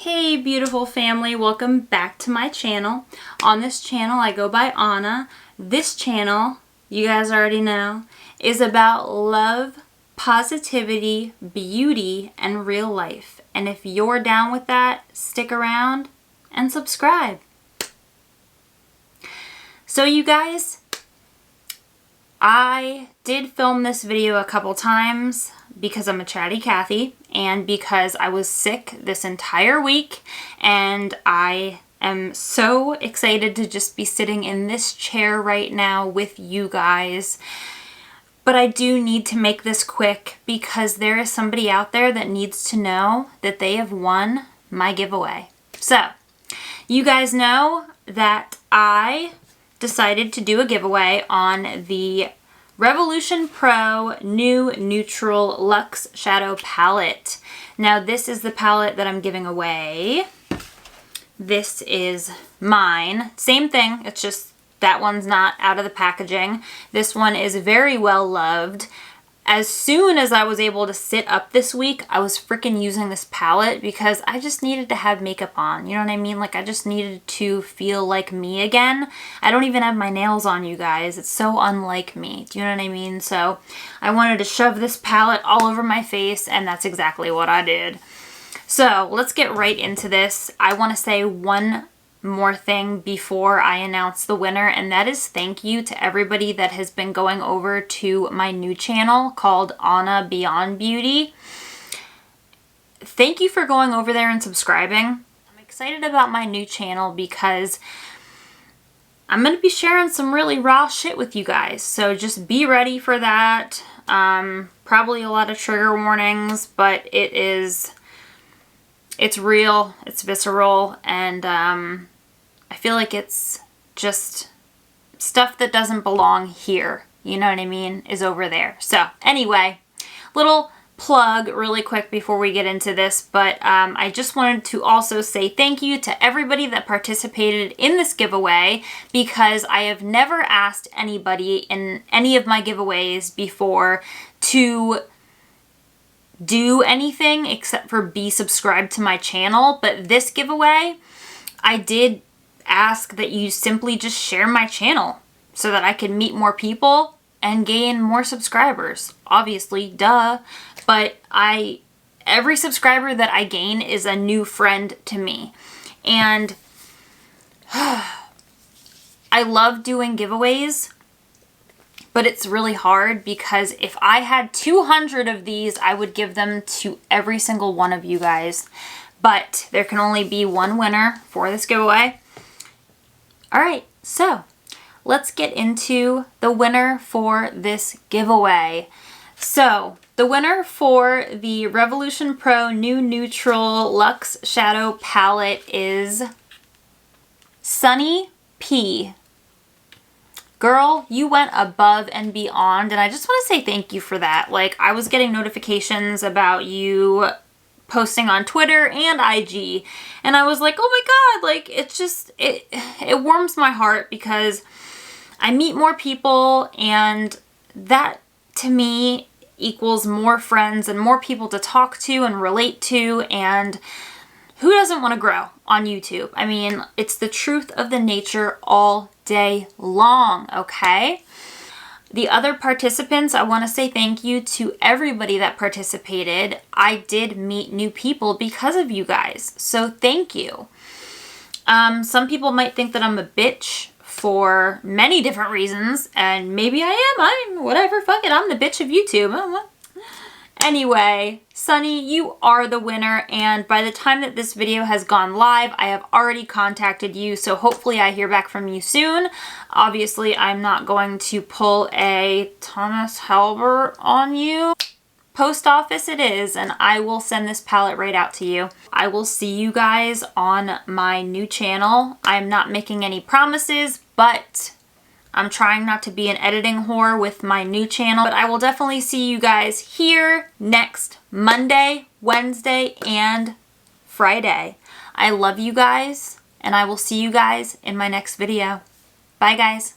Hey beautiful family, welcome back to my channel. On this channel I go by Anna. This channel, you guys already know, is about love, positivity, beauty, and real life. And if you're down with that, stick around and subscribe. So you guys, I did film this video a couple times because I'm a chatty Cathy and because I was sick this entire week, and I am so excited to just be sitting in this chair right now with you guys. But I do need to make this quick because there is somebody out there that needs to know that they have won my giveaway. So, you guys know that I decided to do a giveaway on the Revolution Pro New Neutral Luxe Shadow Palette. Now this is the palette that I'm giving away. This is mine. Same thing, it's just that one's not out of the packaging. This one is very well loved. As soon as I was able to sit up this week, I was freaking using this palette because I just needed to have makeup on. You know what I mean? Like I just needed to feel like me again. I don't even have my nails on, you guys. It's so unlike me. Do you know what I mean? So I wanted to shove this palette all over my face, and that's exactly what I did. So let's get right into this. I want to say one more thing before I announce the winner, and that is thank you to everybody that has been going over to my new channel called Anabeautybusiness. Thank you for going over there and subscribing. I'm excited about my new channel because I'm going to be sharing some really raw shit with you guys, so just be ready for that. Probably a lot of trigger warnings, but it's real, it's visceral, and I feel like it's just stuff that doesn't belong here, you know what I mean, is over there. So anyway, little plug really quick before we get into this, but I just wanted to also say thank you to everybody that participated in this giveaway, because I have never asked anybody in any of my giveaways before to do anything except for be subscribed to my channel. But this giveaway, I did ask that you simply just share my channel so that I can meet more people and gain more subscribers. Obviously, duh. But every subscriber that I gain is a new friend to me. And I love doing giveaways, but it's really hard because if I had 200 of these, I would give them to every single one of you guys. But there can only be one winner for this giveaway. All right, so let's get into the winner for this giveaway. So the winner for the Revolution Pro New Neutral Luxe Shadow Palette is Sunny P. Girl, you went above and beyond, and I just want to say thank you for that. Like, I was getting notifications about you posting on Twitter and IG, and I was like, oh my god, like, it's just, it warms my heart because I meet more people, and that to me equals more friends and more people to talk to and relate to, and who doesn't want to grow on YouTube? I mean, it's the truth of the nature all day long, okay? The other participants, I want to say thank you to everybody that participated. I did meet new people because of you guys, so thank you. Some people might think that I'm a bitch for many different reasons, and maybe I am. I'm whatever, fuck it, I'm the bitch of YouTube. Anyway, Sunny, you are the winner, and by the time that this video has gone live, I have already contacted you, so hopefully I hear back from you soon. Obviously, I'm not going to pull a Thomas Halbert on you. Post office it is, and I will send this palette right out to you. I will see you guys on my new channel. I'm not making any promises, but I'm trying not to be an editing whore with my new channel, but I will definitely see you guys here next Monday, Wednesday, and Friday. I love you guys, and I will see you guys in my next video. Bye, guys.